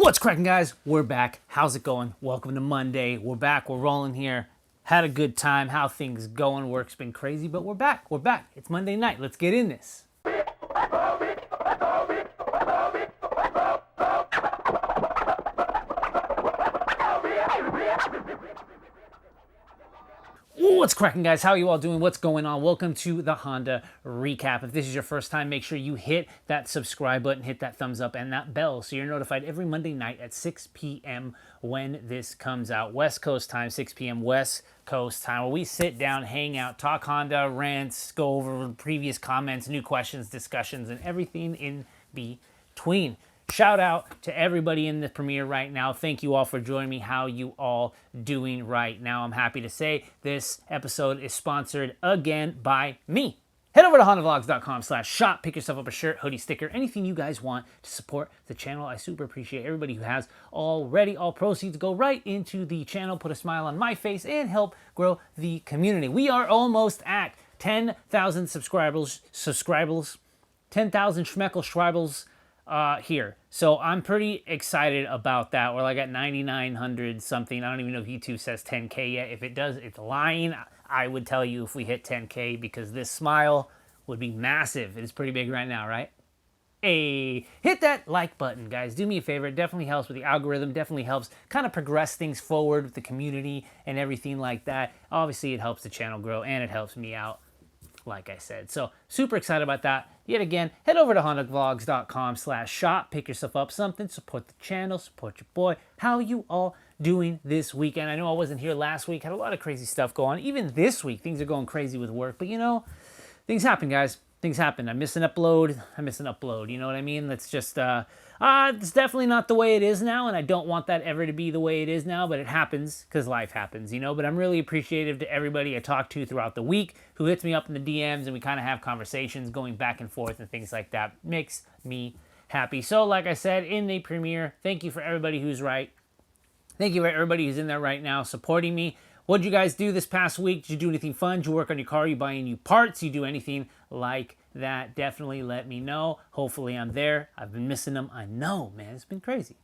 What's cracking, guys? We're back. How's it going? Welcome to Monday. We're back. We're rolling here. Had a good time. How things going? Work's been crazy, but we're back. We're back. It's Monday night. Let's get in this. What's cracking, guys? How are you all doing? What's going on? Welcome to the Honda Recap. If this is your first time, make sure you hit that subscribe button, hit that thumbs up, and that bell so you're notified every Monday night at 6 p.m. when this comes out. West Coast time, 6 p.m. West Coast time, where we sit down, hang out, talk Honda, rants, go over previous comments, new questions, discussions, and everything in between. Shout out to everybody in the premiere right now. Thank you all for joining me. How you all doing right now? I'm happy to say this episode is sponsored again by me. Head over to HondaVlogs.com/shop. Pick yourself up a shirt, hoodie, sticker, anything you guys want to support the channel. I super appreciate everybody who has already. All proceeds go right into the channel, put a smile on my face, and help grow the community. We are almost at 10,000 subscribers, 10,000 schmeckle here. So I'm pretty excited about that. We're like at 9,900 something. I don't even know if YouTube says 10K yet. If it does, it's lying. I would tell you if we hit 10K because this smile would be massive. It's pretty big right now, right? Hey, hit that like button, guys. Do me a favor. It definitely helps with the algorithm. Definitely helps kind of progress things forward with the community and everything like that. Obviously, it helps the channel grow and it helps me out, like I said. So super excited about that. Yet again, head over to HondaVlogs.com/shop. Pick yourself up something. Support the channel. Support your boy. How you all doing this weekend? I know I wasn't here last week. Had a lot of crazy stuff going on. Even this week, things are going crazy with work. But you know, things happen, guys. Things happen. I miss an upload. You know what I mean? That's just, it's definitely not the way it is now, and I don't want that ever to be the way it is now, but it happens because life happens, you know? But I'm really appreciative to everybody I talk to throughout the week who hits me up in the DMs, and we kind of have conversations going back and forth and things like that. Makes me happy. So, like I said, in the premiere, thank you for everybody who's right. Thank you for everybody who's in there right now supporting me. What did you guys do this past week? Did you do anything fun? Did you work on your car? You buy any new parts? You do anything like that? Definitely let me know. Hopefully I'm there. I've been missing them. I know, man. It's been crazy.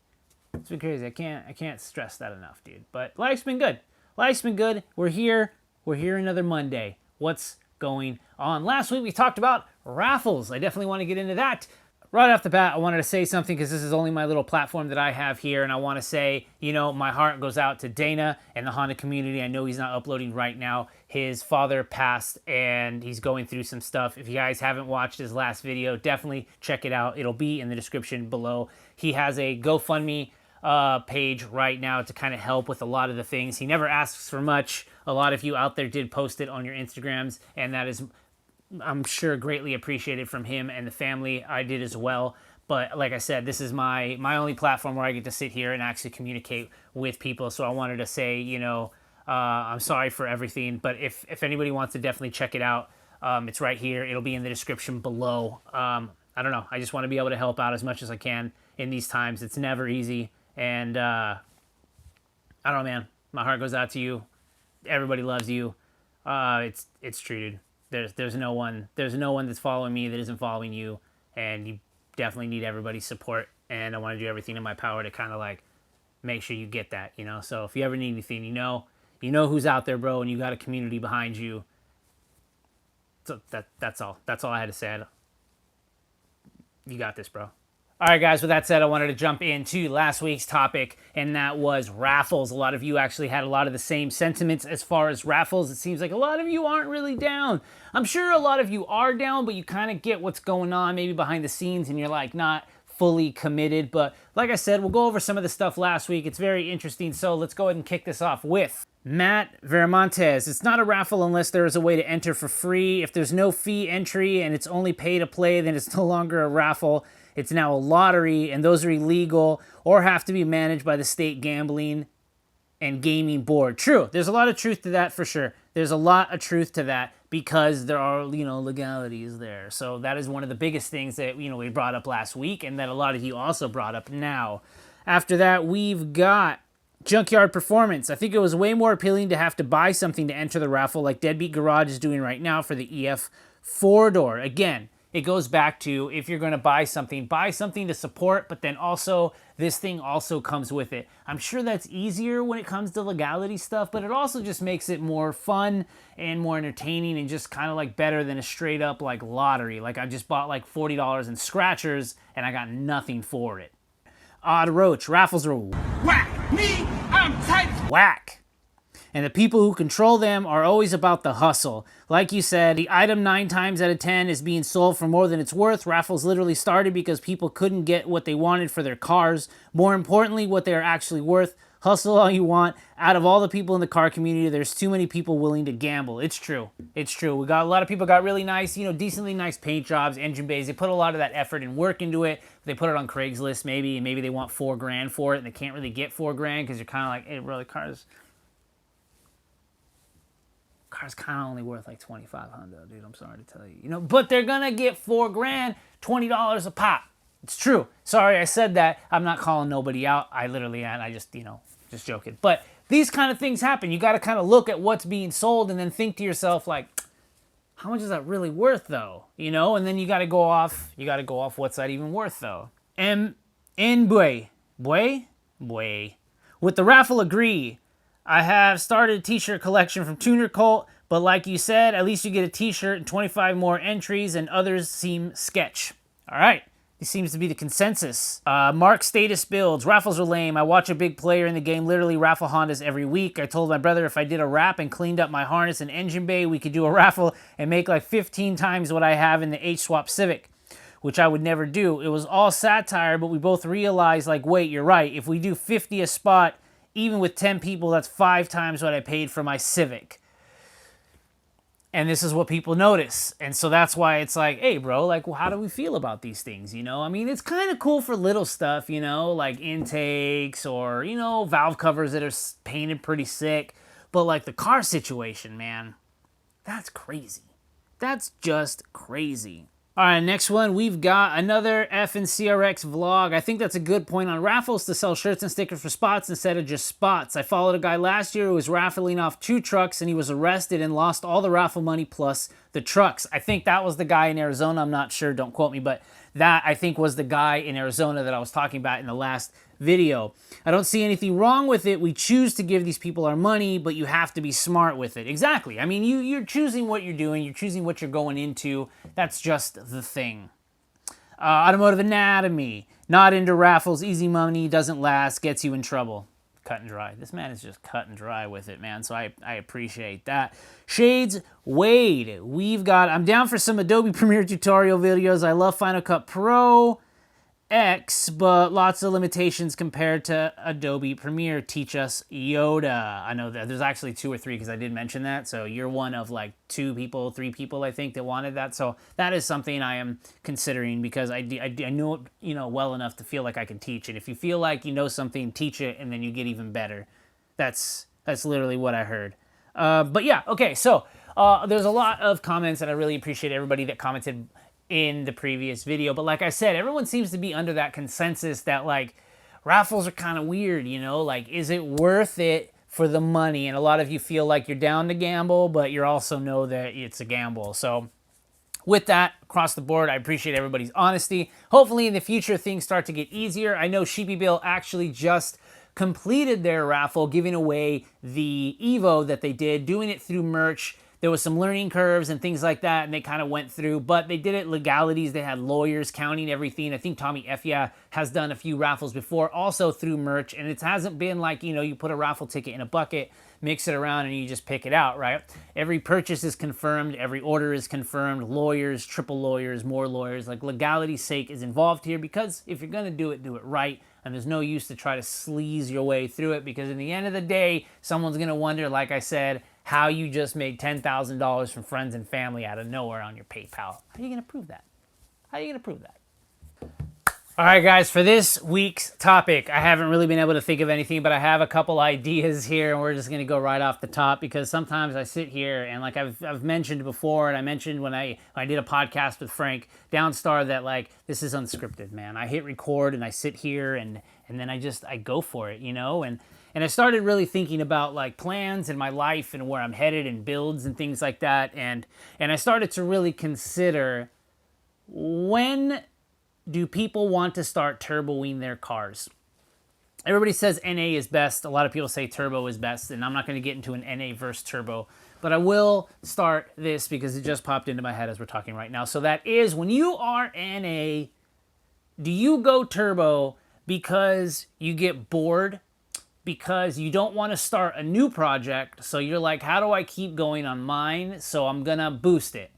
It's been crazy. I can't stress that enough, dude. But life's been good. Life's been good. We're here. We're here another Monday. What's going on? Last week we talked about raffles. I definitely want to get into that. Right off the bat, I wanted to say something because this is only my little platform that I have here, and I want to say, you know, my heart goes out to Dana and the Honda community. I know he's not uploading right now. His father passed, and he's going through some stuff. If you guys haven't watched his last video, definitely check it out. It'll be in the description below. He has a GoFundMe page right now to kind of help with a lot of the things. He never asks for much. A lot of you out there did post it on your Instagrams, and that is, I'm sure, greatly appreciated from him and the family. I did as well. But like I said, this is my only platform where I get to sit here and actually communicate with people. So I wanted to say, you know, I'm sorry for everything. But if anybody wants to definitely check it out, it's right here. It'll be in the description below. I don't know. I just want to be able to help out as much as I can in these times. It's never easy. And I don't know, man. My heart goes out to you. Everybody loves you. It's true, dude. There's no one that's following me that isn't following you, and you definitely need everybody's support, and I want to do everything in my power to kind of like make sure you get that, you know. So if you ever need anything, you know who's out there, bro, and you got a community behind you. So that's all I had to say. You got this, bro. All right, guys, with that said, I wanted to jump into last week's topic, and that was raffles. A lot of you actually had a lot of the same sentiments as far as raffles. It seems like a lot of you aren't really down. I'm sure a lot of you are down, but you kind of get what's going on maybe behind the scenes, and you're like not fully committed. But like I said, we'll go over some of the stuff last week. It's very interesting, so let's go ahead and kick this off with Matt Veramontes. It's not a raffle unless there is a way to enter for free. If there's no fee entry and it's only pay to play, then it's no longer a raffle. It's now a lottery, and those are illegal or have to be managed by the state gambling and gaming board. True. There's a lot of truth to that for sure. There's a lot of truth to that because there are, you know, legalities there. So that is one of the biggest things that, you know, we brought up last week and that a lot of you also brought up now. After that, we've got Junkyard Performance. I think it was way more appealing to have to buy something to enter the raffle like Deadbeat Garage is doing right now for the EF 4-door. Again, it goes back to, if you're going to buy something to support, but then also this thing also comes with it. I'm sure that's easier when it comes to legality stuff, but it also just makes it more fun and more entertaining and just kind of like better than a straight up like lottery. Like I just bought like $40 in scratchers and I got nothing for it. Odd Roach, raffles are whack. Me, I'm tight. Whack. And the people who control them are always about the hustle. Like you said, the item 9 times out of 10 is being sold for more than it's worth. Raffles literally started because people couldn't get what they wanted for their cars. More importantly, what they are actually worth. Hustle all you want. Out of all the people in the car community, there's too many people willing to gamble. It's true. It's true. We got a lot of people got really nice, decently nice paint jobs, engine bays. They put a lot of that effort and work into it. They put it on Craigslist maybe, and maybe they want $4,000 for it, and they can't really get $4,000 because you're kind of like, hey, bro, the car's kind of only worth like $2,500, dude. I'm sorry to tell you, but they're gonna get $4,000, $20 a pop. It's true. Sorry, I said that. I'm not calling nobody out. I literally am. I just, just joking. But these kind of things happen. You got to kind of look at what's being sold and then think to yourself, like, how much is that really worth, though? And then you got to go off. What's that even worth, though? Boy. With the raffle, agree. I have started a t-shirt collection from Tuner Cult, but like you said, at least you get a t-shirt and 25 more entries, and others seem sketch. All right. This seems to be the consensus. Mark Status builds. Raffles are lame. I watch a big player in the game literally raffle Hondas every week. I told my brother if I did a wrap and cleaned up my harness and engine bay, we could do a raffle and make like 15 times what I have in the H-Swap Civic, which I would never do. It was all satire, but we both realized, like, wait, you're right. If we do 50 a spot, even with 10 people, that's 5 times what I paid for my Civic. And this is what people notice. And so that's why it's like, hey, bro, like, well, how do we feel about these things, I mean, it's kind of cool for little stuff, like intakes or, valve covers that are painted pretty sick. But, like, the car situation, man, that's crazy. That's just crazy. All right, next one, we've got another F and CRX vlog. I think that's a good point on raffles, to sell shirts and stickers for spots instead of just spots. I followed a guy last year who was raffling off 2 trucks, and he was arrested and lost all the raffle money plus the trucks. I think that was the guy in Arizona. I'm not sure, don't quote me, but that, I think, was the guy in Arizona that I was talking about in the last video. I don't see anything wrong with it. We choose to give these people our money, but you have to be smart with it. Exactly. I mean, you're choosing what you're doing. You're choosing what you're going into. That's just the thing. Automotive Anatomy. Not into raffles. Easy money. Doesn't last. Gets you in trouble. Cut and dry. This man is just cut and dry with it, man. So I appreciate that. Shades Wade. I'm down for some Adobe Premiere tutorial videos. I love Final Cut Pro X, but lots of limitations compared to Adobe Premiere. Teach us, Yoda. I know that there's actually 2 or 3 because I did mention that. So you're one of like 2 people, 3 people, I think, that wanted that. So that is something I am considering because I know it, well enough to feel like I can teach it. If you feel like you know something, teach it, and then you get even better. That's literally what I heard. But yeah, okay. So there's a lot of comments, and I really appreciate everybody that commented in the previous video. But like I said, everyone seems to be under that consensus that, like, raffles are kind of weird, like, is it worth it for the money? And a lot of you feel like you're down to gamble, but you also know that it's a gamble. So with that, across the board, I appreciate everybody's honesty. Hopefully in the future, things start to get easier. I know Sheepy Bill actually just completed their raffle, giving away the Evo that they did, doing it through merch. There was some learning curves and things like that, and they kind of went through, but they did it legalities. They had lawyers counting everything. I think Tommy Effia has done a few raffles before, also through merch, and it hasn't been like, you put a raffle ticket in a bucket, mix it around, and you just pick it out, right? Every purchase is confirmed. Every order is confirmed. Lawyers, triple lawyers, more lawyers. Like, legality's sake is involved here because if you're going to do it right. And there's no use to try to sleaze your way through it because in the end of the day, someone's going to wonder, like I said, how you just made $10,000 from friends and family out of nowhere on your PayPal. How are you going to prove that? All right, guys, for this week's topic, I haven't really been able to think of anything, but I have a couple ideas here, and we're just going to go right off the top because sometimes I sit here and, like I've mentioned before, and I mentioned when I did a podcast with Frank Downstar that, like, this is unscripted, man. I hit record and I sit here and then I go for it, and I started really thinking about, like, plans in my life and where I'm headed and builds and things like that, and I started to really consider when do people want to start turboing their cars? Everybody says NA is best. A lot of people say turbo is best, and I'm not going to get into an NA versus turbo, but I will start this because it just popped into my head as we're talking right now. So that is, when you are NA, do you go turbo because you get bored, because you don't want to start a new project, so you're like, how do I keep going on mine? So I'm going to boost it.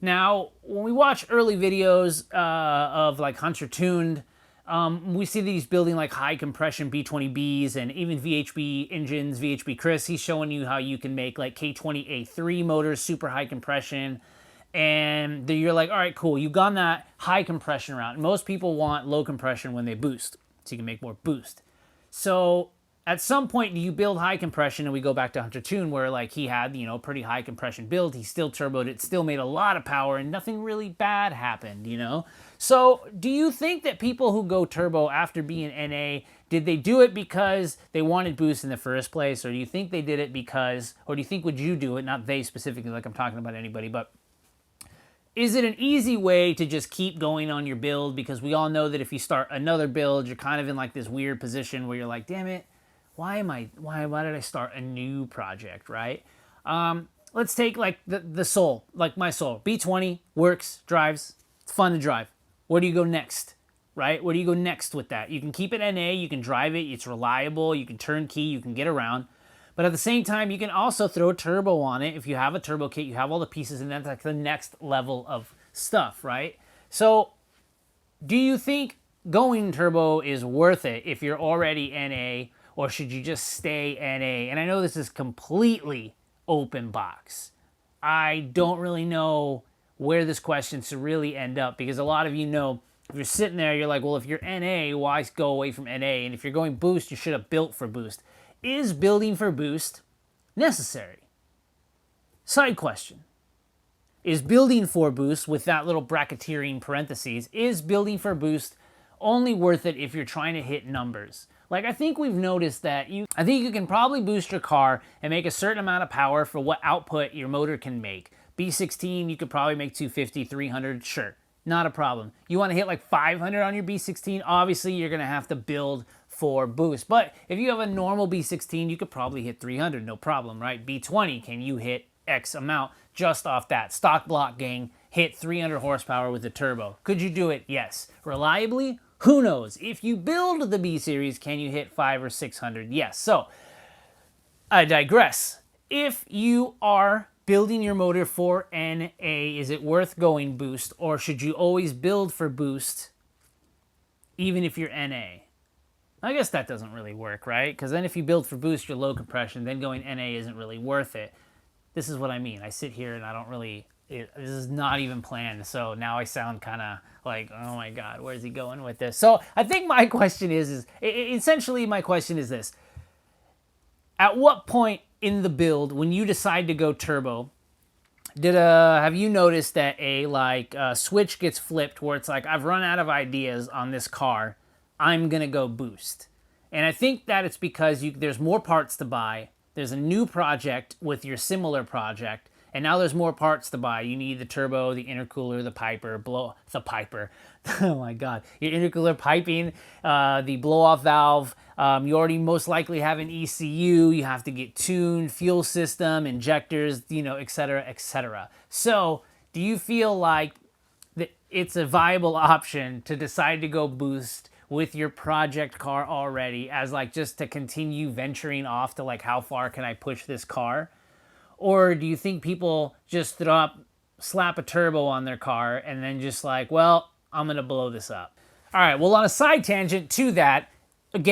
Now, when we watch early videos of like Hunter Tuned, we see these building like high compression B20Bs and even VHB engines, VHB Chris, he's showing you how you can make like K20A3 motors, super high compression. And you're like, all right, cool, you've gone that high compression route. Most people want low compression when they boost, so you can make more boost. So at some point, do you build high compression? And we go back to Hunter Tune, where like he had, you know, pretty high compression build. He still turboed it, still made a lot of power, and nothing really bad happened, you know? So do you think that people who go turbo after being NA, did they do it because they wanted boost in the first place? Or do you think they did it because, or do you think would you do it, not they specifically, like I'm talking about anybody, but is it an easy way to just keep going on your build? Because we all know that if you start another build, you're kind of in like this weird position where you're like, damn it, why did I start a new project, right? Let's take like the Soul, like my Soul. B20, works, drives, it's fun to drive. Where do you go next, right? Where do you go next with that? You can keep it NA, you can drive it, it's reliable, you can turnkey, you can get around. But at the same time, you can also throw turbo on it. If you have a turbo kit, you have all the pieces, and that's like the next level of stuff, right? So do you think going turbo is worth it if you're already NA, or should you just stay NA? And I know this is completely open box. I don't really know where this question should really end up, because a lot of you know, if you're sitting there, you're like, well, if you're NA, why go away from NA? And if you're going boost, you should have built for boost. Is building for boost necessary? Side question. Is building for boost, with that little bracketeering parentheses, is building for boost only worth it if you're trying to hit numbers? Like, I think we've noticed that I think you can probably boost your car and make a certain amount of power for what output your motor can make. B16, you could probably make 250, 300, sure, not a problem. You want to hit like 500 on your B16, obviously you're going to have to build for boost. But if you have a normal B16, you could probably hit 300, no problem, right? B20, can you hit X amount just off that? Stock block gang, hit 300 horsepower with a turbo. Could you do it? Yes. Reliably? Who knows? If you build the B series, can you hit 500 or 600? Yes. So, I digress. If you are building your motor for NA, is it worth going boost, or should you always build for boost even if you're NA? I guess that doesn't really work, right? Because then if you build for boost, you're low compression, then going NA isn't really worth it. This is what I mean. I sit here and I don't really, this is not even planned, so now I sound kind of like, oh my God, where's he going with this? So I think my question essentially my question is this. At what point in the build, when you decide to go turbo, have you noticed that a switch gets flipped where it's like, I've run out of ideas on this car, I'm gonna go boost? And I think that it's because there's more parts to buy, there's a new project with your similar project, and now there's more parts to buy. You need the turbo, the intercooler, the piper, oh my God, your intercooler piping, the blow-off valve. You already most likely have an ECU. You have to get tuned, fuel system, injectors, you know, et cetera, et cetera. So do you feel like that it's a viable option to decide to go boost with your project car already, as like just to continue venturing off to like, how far can I push this car? Or do you think people just slap a turbo on their car and then just like, well, I'm gonna blow this up? All right, well, on a side tangent to that, if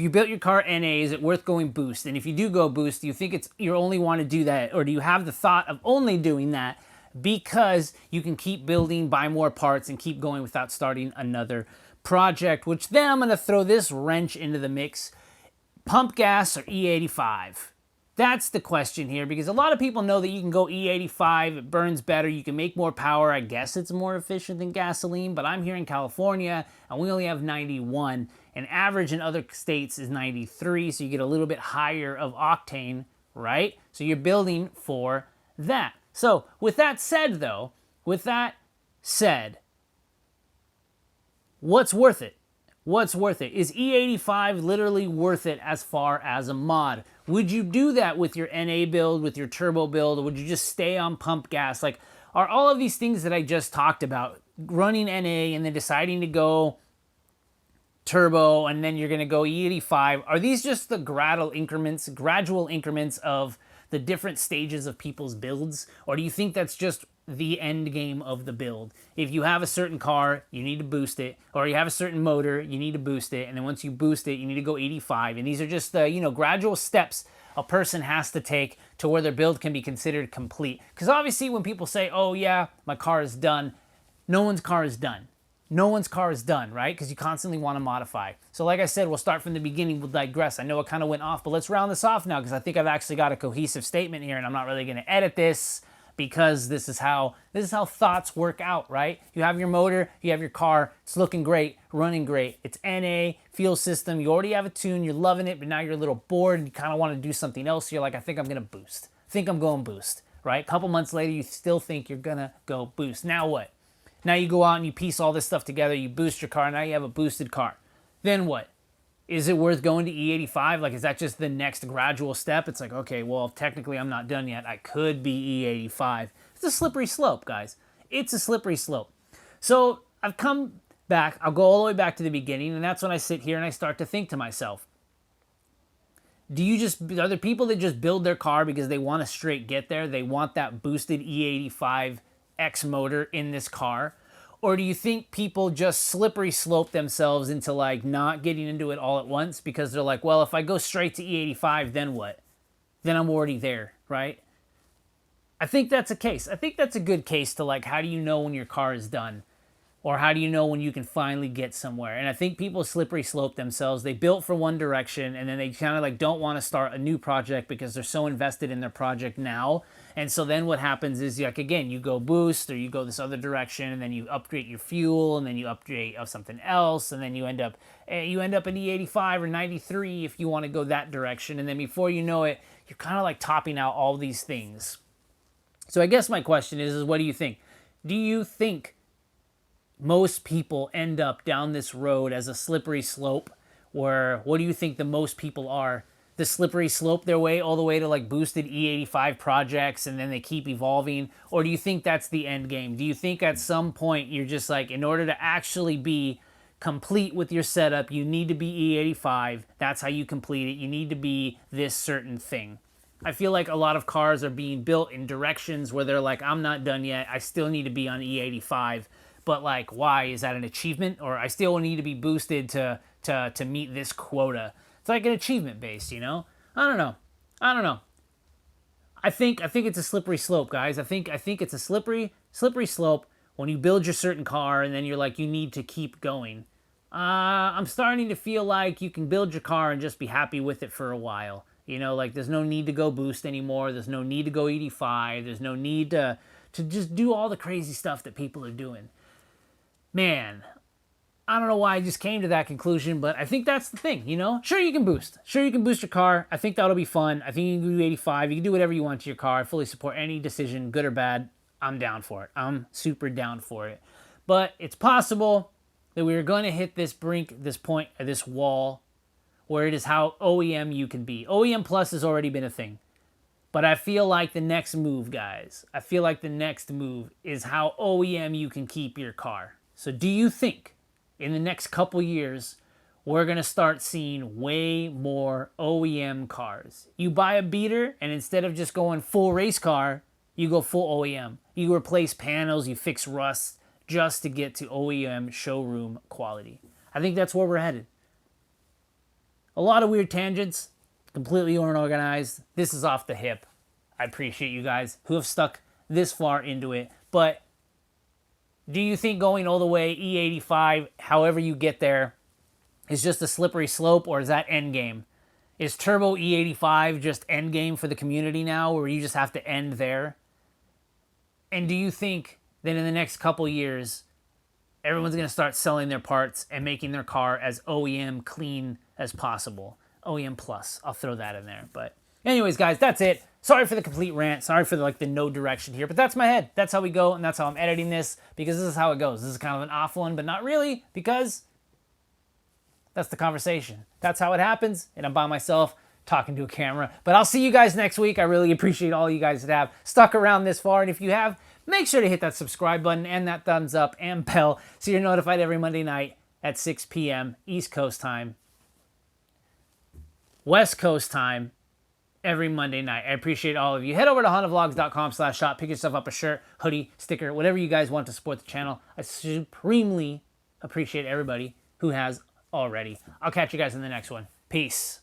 you built your car NA, is it worth going boost? And if you do go boost, do you think you only want to do that, or do you have the thought of only doing that because you can keep building, buy more parts, and keep going without starting another project? Which then I'm gonna throw this wrench into the mix. Pump gas or E85? That's the question here, because a lot of people know that you can go E85, it burns better, you can make more power. I guess it's more efficient than gasoline, but I'm here in California and we only have 91, and average in other states is 93, so you get a little bit higher of octane, right? So you're building for that. So with that said though, with that said, what's worth it? What's worth it? Is E85 literally worth it as far as a mod? Would you do that with your NA build, with your turbo build, or would you just stay on pump gas? Like, are all of these things that I just talked about, running NA and then deciding to go turbo and then you're going to go E85, are these just the gradual increments of the different stages of people's builds? Or do you think that's just the end game of the build? If you have a certain car, you need to boost it, or you have a certain motor, you need to boost it, and then once you boost it, you need to go 85. And these are just the, gradual steps a person has to take to where their build can be considered complete. Because obviously when people say, oh yeah, my car is done, no one's car is done. No one's car is done, right? Because you constantly want to modify. So like I said, we'll start from the beginning. We'll digress. I know it kind of went off, but let's round this off now because I think I've actually got a cohesive statement here, and I'm not really going to edit this because this is how thoughts work out, right? You have your motor, you have your car, it's looking great, running great. It's NA, fuel system, you already have a tune, you're loving it, but now you're a little bored and you kind of want to do something else. You're like, I think I'm going to boost. I think I'm going boost, right? A couple months later, you still think you're going to go boost. Now what? Now you go out and you piece all this stuff together, you boost your car, now you have a boosted car. Then what? Is it worth going to E85? Like, is that just the next gradual step? It's like, okay, well, technically I'm not done yet. I could be E85. It's a slippery slope, guys. It's a slippery slope. So I've come back, I'll go all the way back to the beginning, and that's when I sit here and I start to think to myself, are there people that just build their car because they want to straight get there? They want that boosted E85 X motor in this car? Or do you think people just slippery slope themselves into like not getting into it all at once because they're like, well, if I go straight to E85, then what? Then I'm already there, right? I think that's a case. I think that's a good case to like, how do you know when your car is done? Or how do you know when you can finally get somewhere? And I think people slippery slope themselves. They built for one direction and then they kind of like don't want to start a new project because they're so invested in their project now. And so then what happens is, like, again, you go boost or you go this other direction and then you upgrade your fuel and then you upgrade of something else and then you end up in E85 or 93 if you want to go that direction. And then before you know it, you're kind of like topping out all these things. So I guess my question is what do you think? Do you think most people end up down this road as a slippery slope? Or what do you think the most people are? The slippery slope their way all the way to like boosted E85 projects and then they keep evolving? Or do you think that's the end game? Do you think at some point you're just like, in order to actually be complete with your setup, you need to be E85. That's how you complete it. You need to be this certain thing. I feel like a lot of cars are being built in directions where they're like, I'm not done yet. I still need to be on E85. But like, why? Is that an achievement? Or I still need to be boosted to meet this quota. It's like an achievement based, I don't know. I think it's a slippery slope, guys. I think it's a slippery slope when you build your certain car and then you're like, you need to keep going. I'm starting to feel like you can build your car and just be happy with it for a while. Like there's no need to go boost anymore. There's no need to go 85. There's no need to just do all the crazy stuff that people are doing. Man, I don't know why I just came to that conclusion, but I think that's the thing, Sure, you can boost. Sure, you can boost your car. I think that'll be fun. I think you can do 85. You can do whatever you want to your car. I fully support any decision, good or bad. I'm down for it. I'm super down for it. But it's possible that we are going to hit this brink, this point, this wall, where it is how OEM you can be. OEM Plus has already been a thing. But I feel like the next move, guys, is how OEM you can keep your car. So do you think in the next couple years, we're going to start seeing way more OEM cars? You buy a beater, and instead of just going full race car, you go full OEM. You replace panels, you fix rust, just to get to OEM showroom quality. I think that's where we're headed. A lot of weird tangents, completely unorganized. This is off the hip. I appreciate you guys who have stuck this far into it. But do you think going all the way E85, however you get there, is just a slippery slope, or is that end game? Is Turbo E85 just end game for the community now, where you just have to end there? And do you think that in the next couple years, everyone's going to start selling their parts and making their car as OEM clean as possible? OEM Plus, I'll throw that in there. But anyways, guys, that's it. Sorry for the complete rant. Sorry for the no direction here, but that's my head. That's how we go, and that's how I'm editing this, because this is how it goes. This is kind of an off one, but not really, because that's the conversation. That's how it happens, and I'm by myself talking to a camera. But I'll see you guys next week. I really appreciate all you guys that have stuck around this far, and if you have, make sure to hit that subscribe button and that thumbs up and bell so you're notified every Monday night at 6 p.m. East Coast time, West Coast time, every Monday night. I appreciate all of you. Head over to HondaVlogs.com/shop. Pick yourself up a shirt, hoodie, sticker, whatever you guys want to support the channel. I supremely appreciate everybody who has already. I'll catch you guys in the next one. Peace.